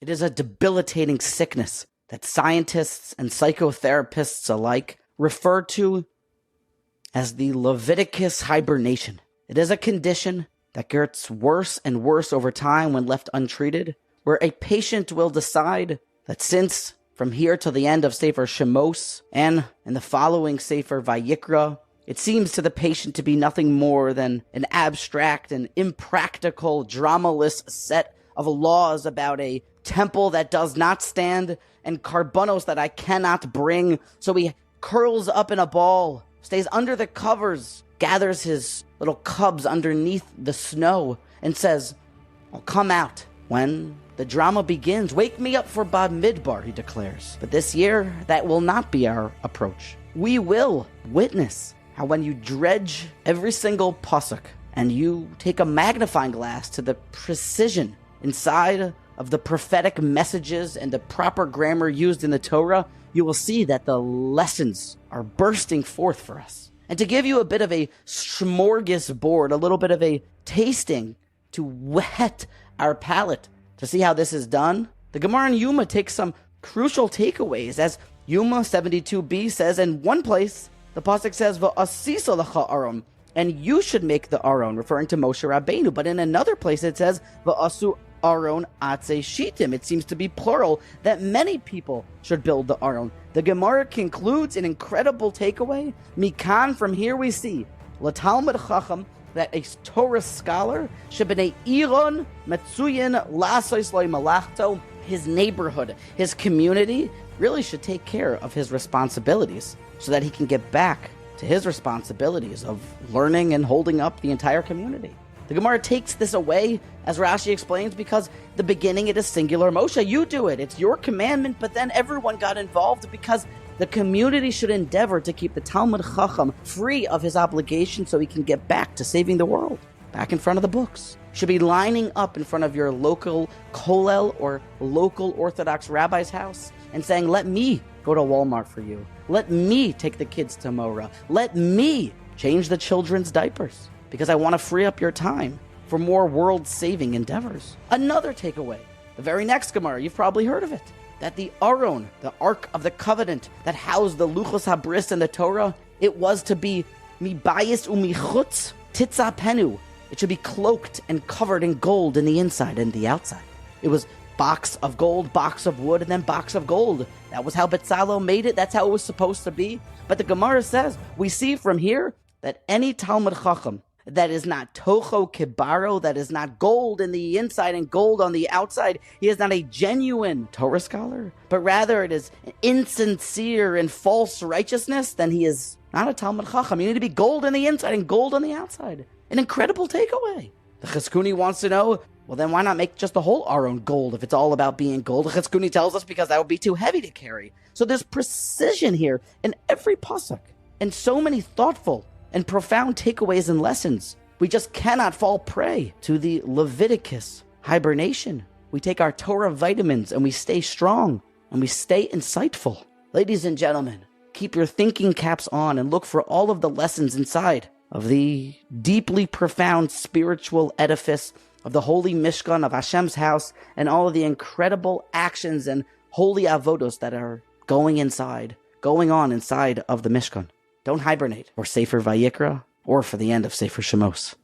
It is a debilitating sickness that scientists and psychotherapists alike refer to as the Leviticus Hibernation. It is a condition that gets worse and worse over time when left untreated, where a patient will decide that since from here to the end of Sefer Shemos and in the following Sefer Vayikra, it seems to the patient to be nothing more than an abstract and impractical, dramaless set of laws about a temple that does not stand and karbanos that I cannot bring. So he curls up in a ball, stays under the covers, gathers his little cubs underneath the snow, and says, I'll come out when the drama begins. Wake me up for Bab Midbar, he declares. But this year, that will not be our approach. We will witness how when you dredge every single pasuk and you take a magnifying glass to the precision inside of the prophetic messages and the proper grammar used in the Torah, you will see that the lessons are bursting forth for us. And to give you a bit of a smorgasbord, a little bit of a tasting to whet our palate to see how this is done, the Gemara in Yuma takes some crucial takeaways. As Yuma 72b says, in one place, the pasuk says, V'asisa lecha aron, and you should make the aron, referring to Moshe Rabbeinu. But in another place it says, V'asu aron atze shitim. It seems to be plural, that many people should build the aron. The Gemara concludes an incredible takeaway. Mikan, from here we see, L'talmid chacham, that a Torah scholar should be iron metzuyin lasois loy malachto. His neighborhood, his community, really should take care of his responsibilities so that he can get back to his responsibilities of learning and holding up the entire community. The Gemara takes this away, as Rashi explains, because the beginning it is singular. Moshe, you do it. It's your commandment, but then everyone got involved because the community should endeavor to keep the Talmud Chacham free of his obligation so he can get back to saving the world, back in front of the books. Should be lining up in front of your local kollel or local Orthodox rabbi's house and saying, let me go to Walmart for you. Let me take the kids to Mora. Let me change the children's diapers because I want to free up your time for more world-saving endeavors. Another takeaway, the very next Gemara, you've probably heard of it, that the Aron, the Ark of the Covenant that housed the Luchos HaBris and the Torah, it was to be mibayis umichutz titza penu. It should be cloaked and covered in gold in the inside and the outside. It was box of gold, box of wood, and then box of gold. That was how Betzalel made it. That's how it was supposed to be. But the Gemara says, we see from here that any Talmud Chacham that is not Tocho Kibaro, that is not gold in the inside and gold on the outside, he is not a genuine Torah scholar, but rather it is insincere and false righteousness, then he is not a Talmud Chacham. You need to be gold in the inside and gold on the outside. An incredible takeaway. The Chizkuni wants to know, well, then why not make just the whole Aron gold if it's all about being gold? The Chizkuni tells us because that would be too heavy to carry. So there's precision here in every pasuk, and so many thoughtful and profound takeaways and lessons. We just cannot fall prey to the Leviticus hibernation. We take our Torah vitamins and we stay strong and we stay insightful. Ladies and gentlemen, keep your thinking caps on and look for all of the lessons inside of the deeply profound spiritual edifice of the holy Mishkan of Hashem's house and all of the incredible actions and holy avodos that are going on inside of the Mishkan. Don't hibernate for Sefer Vayikra or for the end of Sefer Shemos.